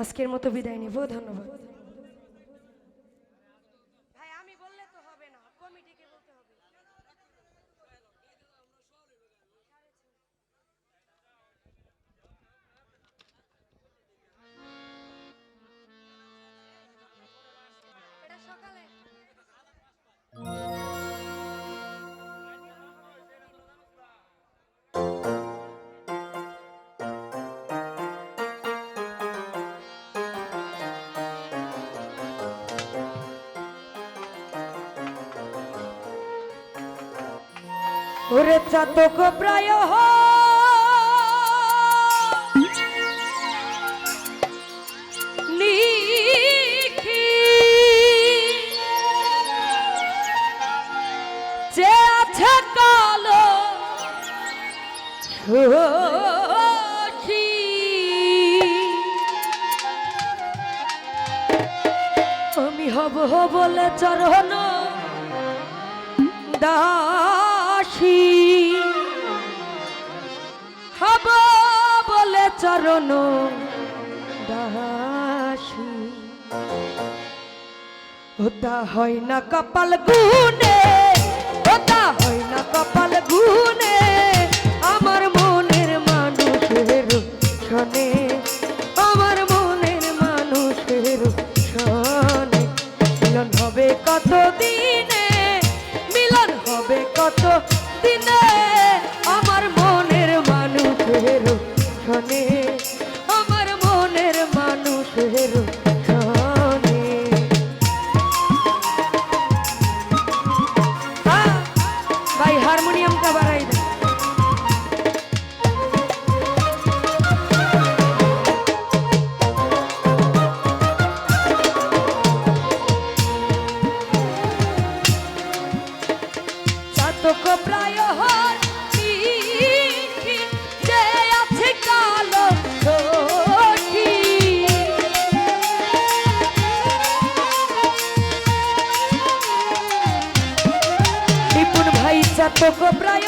আজকের মতো বিদায় নিব। ধন্যবাদ। ভাই আমি বললে তো হবে না, কমিটিকে বলতে হবে। এটা সকালে ওরে চাতক প্রায় নিখি যে আছে কালো সখী, আমি হব বলে চরণ দাসী, হব বলে চরণ দাসী। ওটা হয় না কপাল গুনে, ওটা হয় না কপাল গুনে, আমার মনের মানুষের শোনে, আমার মনের মানুষের শোনে। মিলন হবে কত দিনে, মিলন হবে কত দিনে, আমার মনের মানুষের শোনে, আমার মনের মানুষের শোনে। ভাই হারমোনিয়ামটা বাড়াই দেন। চাতক প্রায় নিখি যে আছে কালো সখী, বিপুল ভাই চাতক প্রায়